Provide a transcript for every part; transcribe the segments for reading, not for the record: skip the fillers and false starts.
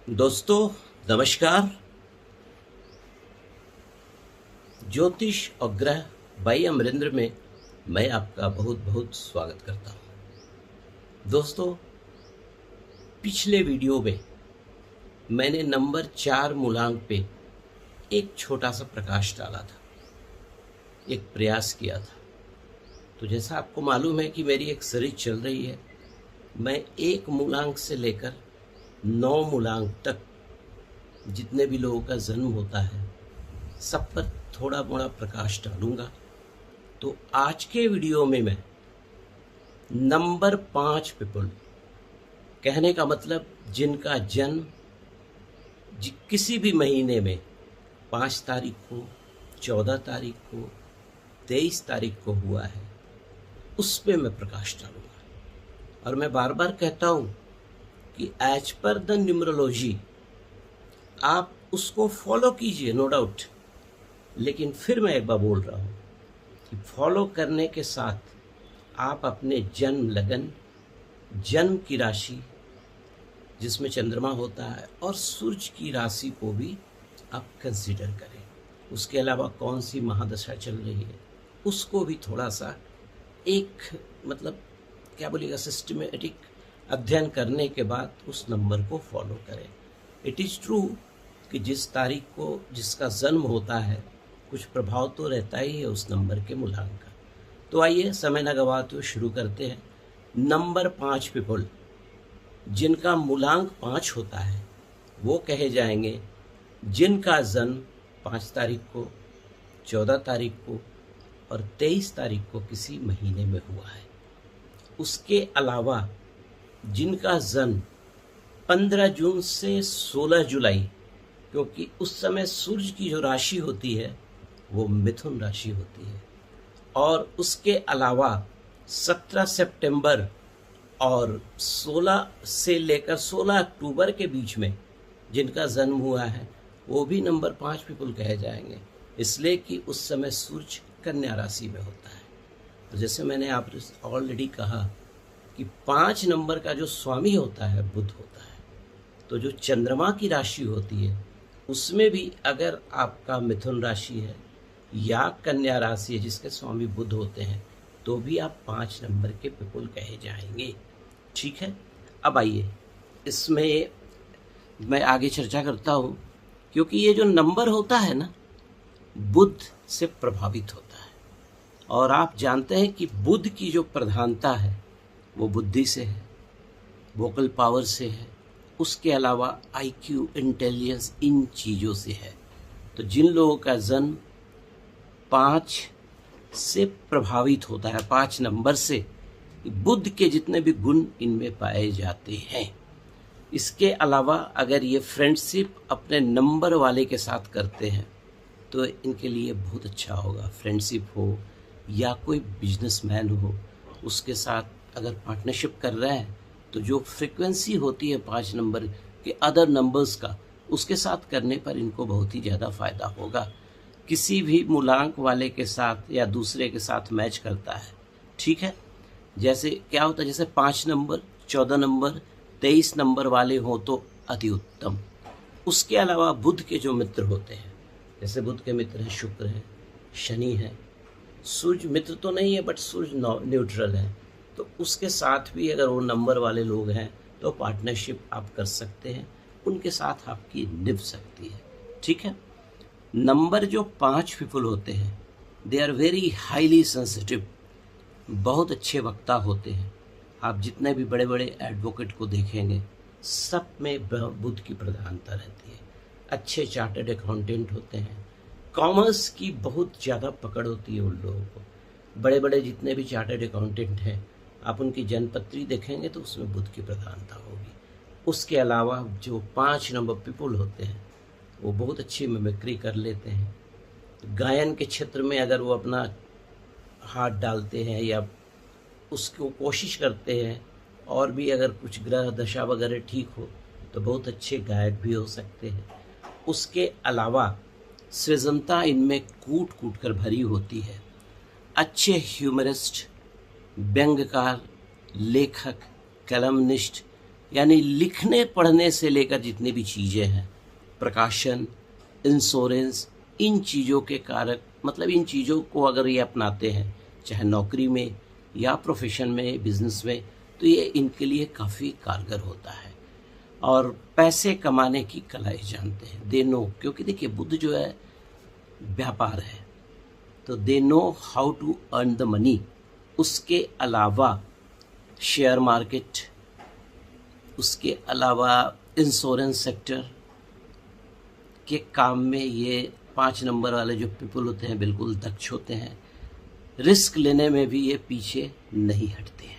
दोस्तों नमस्कार। ज्योतिष और ग्रह बाई अमरेंद्र में मैं आपका बहुत बहुत स्वागत करता हूं। दोस्तों पिछले वीडियो में मैंने नंबर 4 मूलांक पे एक छोटा सा प्रकाश डाला था, एक प्रयास किया था। तो जैसा आपको मालूम है कि मेरी एक सीरीज चल रही है, मैं 1 मूलांक से लेकर 9 मूलांक तक जितने भी लोगों का जन्म होता है सब पर थोड़ा मोड़ा प्रकाश डालूंगा। तो आज के वीडियो में मैं नंबर 5 पीपल, कहने का मतलब जिनका जन्म किसी भी महीने में 5 तारीख को, 14 तारीख को, 23 तारीख को हुआ है, उस पे मैं प्रकाश डालूंगा। और मैं बार बार कहता हूँ कि एज पर द न्यूमरोलॉजी आप उसको फॉलो कीजिए, नो डाउट। लेकिन फिर मैं एक बार बोल रहा हूँ कि फॉलो करने के साथ आप अपने जन्म लगन, जन्म की राशि जिसमें चंद्रमा होता है और सूर्य की राशि को भी आप कंसीडर करें। उसके अलावा कौन सी महादशा चल रही है उसको भी थोड़ा सा एक मतलब क्या बोलिएगा सिस्टमेटिक अध्ययन करने के बाद उस नंबर को फॉलो करें। इट इज़ ट्रू कि जिस तारीख को जिसका जन्म होता है कुछ प्रभाव तो रहता ही है उस नंबर के मूलांक का। तो आइए समय न गवाते हुए शुरू करते हैं। नंबर 5 पीपल जिनका मूलांक 5 होता है वो कहे जाएंगे जिनका जन्म 5 तारीख को, 14 तारीख को और 23 तारीख को किसी महीने में हुआ है। उसके अलावा जिनका जन्म 15 जून से 16 जुलाई, क्योंकि उस समय सूर्य की जो राशि होती है वो मिथुन राशि होती है, और उसके अलावा 17 सितंबर और 16 से लेकर 16 अक्टूबर के बीच में जिनका जन्म हुआ है वो भी नंबर 5 पीपल कहे जाएंगे, इसलिए कि उस समय सूर्य कन्या राशि में होता है। तो जैसे मैंने आप ऑलरेडी कहा कि 5 नंबर का जो स्वामी होता है बुध होता है। तो जो चंद्रमा की राशि होती है उसमें भी अगर आपका मिथुन राशि है या कन्या राशि है जिसके स्वामी बुध होते हैं तो भी आप 5 नंबर के पीपल कहे जाएंगे। ठीक है, अब आइए इसमें मैं आगे चर्चा करता हूँ, क्योंकि ये जो नंबर होता है ना बुध से प्रभावित होता है। और आप जानते हैं कि बुध की जो प्रधानता है वो बुद्धि से है, वोकल पावर से है, उसके अलावा आईक्यू, इंटेलिजेंस, इन चीज़ों से है। तो जिन लोगों का जन्म 5 से प्रभावित होता है, 5 नंबर से, बुध के जितने भी गुण इनमें पाए जाते हैं। इसके अलावा अगर ये फ्रेंडशिप अपने नंबर वाले के साथ करते हैं तो इनके लिए बहुत अच्छा होगा। फ्रेंडशिप हो या कोई बिजनेसमैन हो उसके साथ अगर पार्टनरशिप कर रहे हैं तो जो फ्रीक्वेंसी होती है 5 नंबर के अदर नंबर्स का, उसके साथ करने पर इनको बहुत ही ज़्यादा फ़ायदा होगा। किसी भी मूलांक वाले के साथ या दूसरे के साथ मैच करता है। ठीक है, जैसे क्या होता है, जैसे 5 नंबर, 14 नंबर, 23 नंबर वाले हों तो अति उत्तम। उसके अलावा बुध के जो मित्र होते हैं, जैसे बुध के मित्र हैं शुक्र है, शनि है, सूर्य मित्र तो नहीं है बट सूर्य न्यूट्रल है, तो उसके साथ भी अगर वो नंबर वाले लोग हैं तो पार्टनरशिप आप कर सकते हैं, उनके साथ आपकी निभ सकती है। ठीक है, नंबर जो 5 पीपल होते हैं they are very highly sensitive, बहुत अच्छे वक्ता होते हैं। आप जितने भी बड़े बड़े एडवोकेट को देखेंगे सब में बुध की प्रधानता रहती है। अच्छे चार्टर्ड अकाउंटेंट होते हैं, कॉमर्स की बहुत ज़्यादा पकड़ होती है उन लोगों को। बड़े बड़े जितने भी चार्टर्ड अकाउंटेंट हैं आप उनकी जन्मपत्री देखेंगे तो उसमें बुध की प्रधानता होगी। उसके अलावा जो 5 नंबर पीपल होते हैं वो बहुत अच्छी मिमिक्री कर लेते हैं। गायन के क्षेत्र में अगर वो अपना हाथ डालते हैं या उसको कोशिश करते हैं, और भी अगर कुछ ग्रह दशा वगैरह ठीक हो तो बहुत अच्छे गायक भी हो सकते हैं। उसके अलावा सृजनता इनमें कूट कूट कर भरी होती है। अच्छे ह्यूमरिस्ट, व्यंग्यकार, लेखक, कलमनिस्ट, यानी लिखने पढ़ने से लेकर जितनी भी चीज़ें हैं, प्रकाशन, इंश्योरेंस, इन चीज़ों के कारक, मतलब इन चीज़ों को अगर ये अपनाते हैं चाहे नौकरी में या प्रोफेशन में, बिजनेस में, तो ये इनके लिए काफ़ी कारगर होता है। और पैसे कमाने की कला ये जानते हैं, दे नो, क्योंकि देखिए बुध जो है व्यापार है, तो they know how to earn the money. उसके अलावा शेयर मार्केट, उसके अलावा इंश्योरेंस सेक्टर के काम में ये 5 नंबर वाले जो पीपल होते हैं बिल्कुल दक्ष होते हैं। रिस्क लेने में भी ये पीछे नहीं हटते हैं।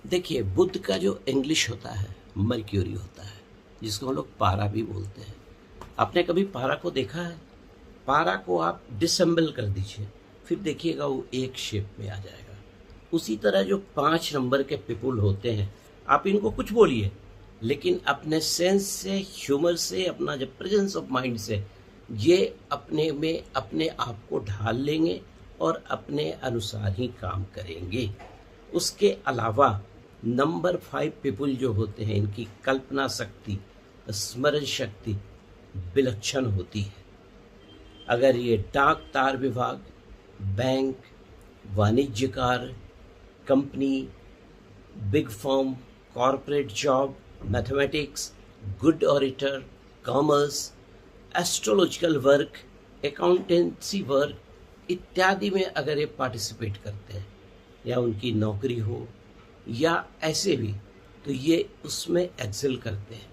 देखिए बुध का जो इंग्लिश होता है मर्क्यूरी होता है, जिसको हम लोग पारा भी बोलते हैं। आपने कभी पारा को देखा है? पारा को आप डिसेंबल कर दीजिए, फिर देखिएगा वो एक शेप में आ जाएगा। उसी तरह जो 5 नंबर के पीपल होते हैं, आप इनको कुछ बोलिए, लेकिन अपने सेंस से, ह्यूमर से, अपना जब प्रेजेंस ऑफ माइंड से ये अपने में अपने आप को ढाल लेंगे और अपने अनुसार ही काम करेंगे। उसके अलावा नंबर 5 पीपल जो होते हैं, इनकी कल्पना शक्ति, स्मरण शक्ति विलक्षण होती है। अगर ये डाक तार विभाग, बैंक, वाणिज्य कार्य, company, big firm, corporate job, mathematics, good auditor, commerce, astrological work, accountancy work इत्यादि में अगर ये पार्टिसिपेट करते हैं या उनकी नौकरी हो या ऐसे भी, तो ये उसमें एक्सेल करते हैं।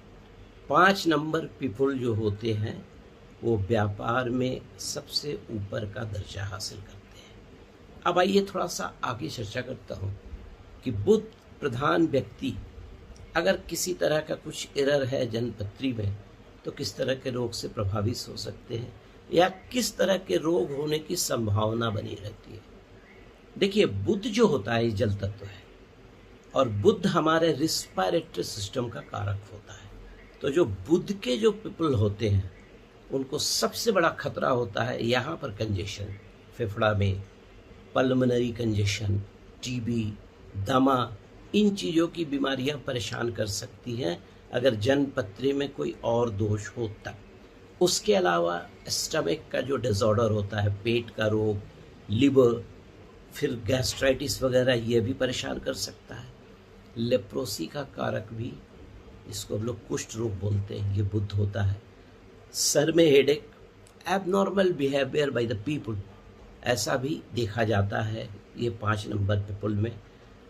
5 नंबर पीपल जो होते हैं वो व्यापार में सबसे ऊपर का दर्जा हासिल करते हैं। अब आइए थोड़ा सा आगे चर्चा करता हूँ कि बुध प्रधान व्यक्ति अगर किसी तरह का कुछ एरर है जन्मपत्री में, तो किस तरह के रोग से प्रभावित हो सकते हैं या किस तरह के रोग होने की संभावना बनी रहती है। देखिए बुध जो होता है जल तत्व है और बुध हमारे रिस्पायरेटरी सिस्टम का कारक होता है। तो जो बुध के जो पीपल होते हैं उनको सबसे बड़ा खतरा होता है यहाँ पर कंजेशन, फेफड़ा में पल्मोनरी कंजेशन, टीबी, दमा, इन चीज़ों की बीमारियां परेशान कर सकती हैं अगर जन्मपत्री में कोई और दोष हो तब। उसके अलावा स्टमक का जो डिसऑर्डर होता है, पेट का रोग, लिवर, फिर गैस्ट्राइटिस वगैरह, ये भी परेशान कर सकता है। लेप्रोसी का कारक भी, इसको हम लोग कुष्ठ रोग बोलते हैं, ये बुध होता है। सर में headache, abnormal behaviour by the people, ऐसा भी देखा जाता है ये 5 नंबर पीपल में।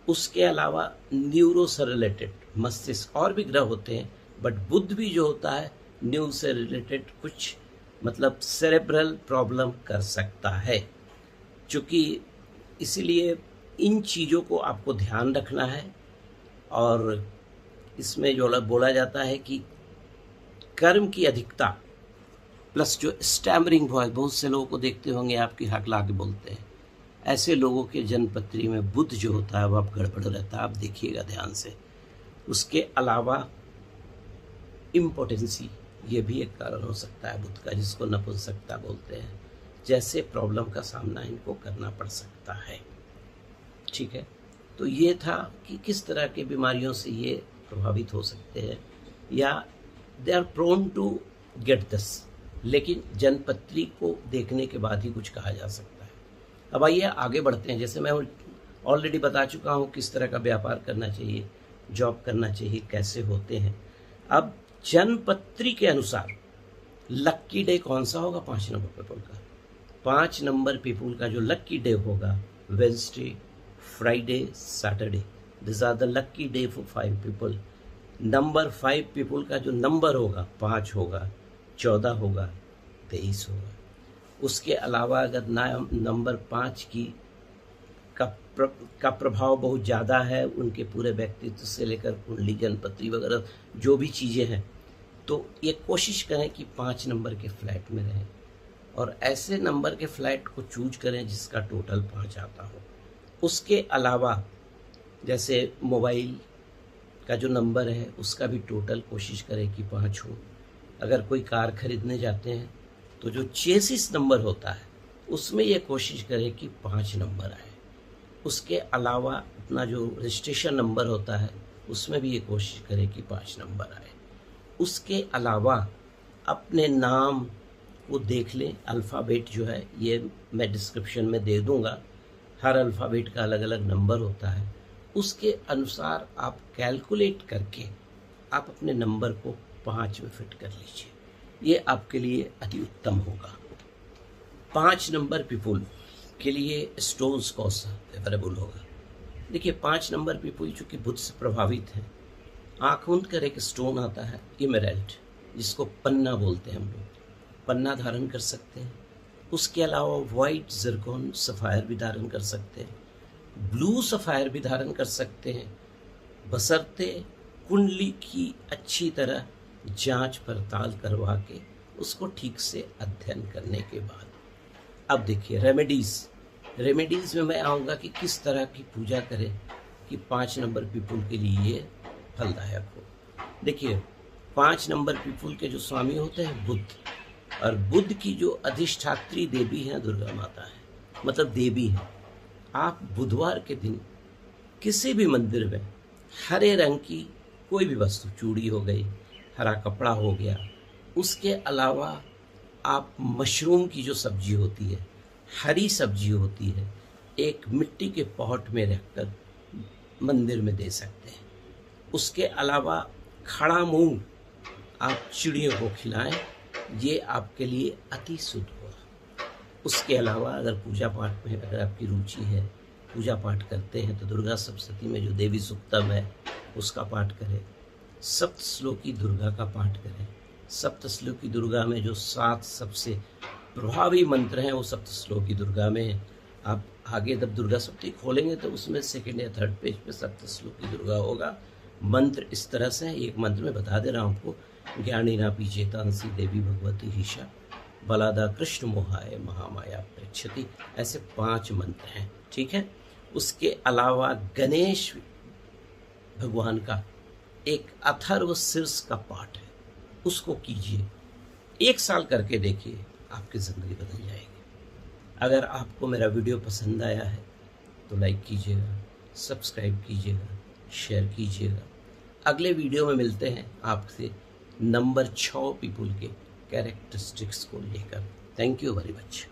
उसके अलावा न्यूरो से रिलेटेड, मस्तिष्क और भी ग्रह होते हैं, बट बुध भी जो होता है न्यूरो से रिलेटेड कुछ मतलब सेरेब्रल प्रॉब्लम कर सकता है। चूँकि इसीलिए इन चीज़ों को आपको ध्यान रखना है। और इसमें जो बोला जाता है कि कर्म की अधिकता प्लस जो स्टैमरिंग वॉइस, बहुत से लोगों को देखते होंगे आपकी हकला के बोलते हैं, ऐसे लोगों के जन्मपत्री में बुध जो होता है वो आप गड़बड़ रहता है, आप देखिएगा ध्यान से। उसके अलावा इम्पोटेंसी, ये भी एक कारण हो सकता है बुध का, जिसको नपुंसकता बोलते हैं। जैसे प्रॉब्लम का सामना इनको करना पड़ सकता है। ठीक है, तो ये था कि किस तरह के बीमारियों से ये प्रभावित हो सकते हैं या they are prone to get this, लेकिन जन्मपत्री को देखने के बाद ही कुछ कहा जा सकता है। अब आइए आगे बढ़ते हैं। जैसे मैं ऑलरेडी बता चुका हूँ किस तरह का व्यापार करना चाहिए, जॉब करना चाहिए, कैसे होते हैं। अब जन्मपत्री के अनुसार लक्की डे कौन सा होगा 5 नंबर पीपल का? 5 नंबर पीपल का जो लक्की डे होगा Wednesday, Friday, Saturday, this are the lucky day for 5 people. Number 5 people का जो नंबर होगा 5 होगा, 14 होगा, 23 होगा। उसके अलावा अगर नंबर 5 की का प्रभाव बहुत ज़्यादा है उनके पूरे व्यक्तित्व से लेकर कुंडली, जन्मपत्री वगैरह जो भी चीज़ें हैं, तो ये कोशिश करें कि 5 नंबर के फ्लैट में रहें और ऐसे नंबर के फ्लैट को चूज करें जिसका टोटल 5 आता हो। उसके अलावा जैसे मोबाइल का जो नंबर है उसका भी टोटल कोशिश करें कि 5 हो। अगर कोई कार खरीदने जाते हैं तो जो चेसिस नंबर होता है उसमें ये कोशिश करें कि 5 नंबर आए। उसके अलावा अपना जो रजिस्ट्रेशन नंबर होता है उसमें भी ये कोशिश करें कि 5 नंबर आए। उसके अलावा अपने नाम को देख लें। अल्फ़ाबेट जो है ये मैं डिस्क्रिप्शन में दे दूंगा, हर अल्फ़ाबेट का अलग अलग नंबर होता है, उसके अनुसार आप कैलकुलेट करके आप अपने नंबर को 5 में फिट कर लीजिए। ये आपके लिए अति उत्तम होगा। 5 नंबर पीपुल के लिए स्टोन्स कौन सा फेवरेबल होगा? देखिए 5 नंबर पीपुल चूँकि बुध से प्रभावित हैं, आँख बंद कर एक स्टोन आता है इमराल्ड, जिसको पन्ना बोलते हैं हम लोग, पन्ना धारण कर सकते हैं। उसके अलावा वाइट ज़िरकॉन सफ़ायर भी धारण कर सकते हैं, ब्लू सफ़ायर भी धारण कर सकते हैं, बशर्ते कुंडली की अच्छी तरह जांच पड़ताल करवा के उसको ठीक से अध्ययन करने के बाद। अब देखिए रेमेडीज़ में मैं आऊँगा कि किस तरह की पूजा करें कि 5 नंबर पीपुल के लिए ये फलदायक हो। देखिए 5 नंबर पीपुल के जो स्वामी होते हैं बुध, और बुध की जो अधिष्ठात्री देवी हैं दुर्गा माता है, मतलब देवी है। आप बुधवार के दिन किसी भी मंदिर में हरे रंग की कोई भी वस्तु, चूड़ी हो गई, हरा कपड़ा हो गया, उसके अलावा आप मशरूम की जो सब्जी होती है, हरी सब्जी होती है, एक मिट्टी के पॉट में रखकर मंदिर में दे सकते हैं। उसके अलावा खड़ा मूंग आप चिड़ियों को खिलाएं, ये आपके लिए अति शुभ होगा। उसके अलावा अगर पूजा पाठ में अगर आपकी रुचि है, पूजा पाठ करते हैं, तो दुर्गा सप्तशती में जो देवी सुक्तम है उसका पाठ करें, सप्तश्लोकी दुर्गा का पाठ करें। सप्तश्लोकी दुर्गा में जो 7 सबसे प्रभावी मंत्र हैं वो सप्तश्लोकी दुर्गा में है। आप आगे जब दुर्गा सप्तशती खोलेंगे तो उसमें 2nd या 3rd पेज पे सप्तश्लोकी दुर्गा होगा। मंत्र इस तरह से है, एक मंत्र में बता दे रहा हूँ आपको, ज्ञानीना पीचेतांसी देवी भगवती ईशा बलादा कृष्ण मोहाय महामाया प्रेक्षति, ऐसे 5 मंत्र हैं, ठीक है। उसके अलावा गणेश भगवान का एक अथर्व शीर्ष का पाठ है, उसको कीजिए। 1 साल करके देखिए, आपकी ज़िंदगी बदल जाएगी। अगर आपको मेरा वीडियो पसंद आया है तो लाइक कीजिएगा, सब्सक्राइब कीजिएगा, शेयर कीजिएगा। अगले वीडियो में मिलते हैं आपसे नंबर 6 पीपुल के कैरेक्टरिस्टिक्स को लेकर। Thank you very much.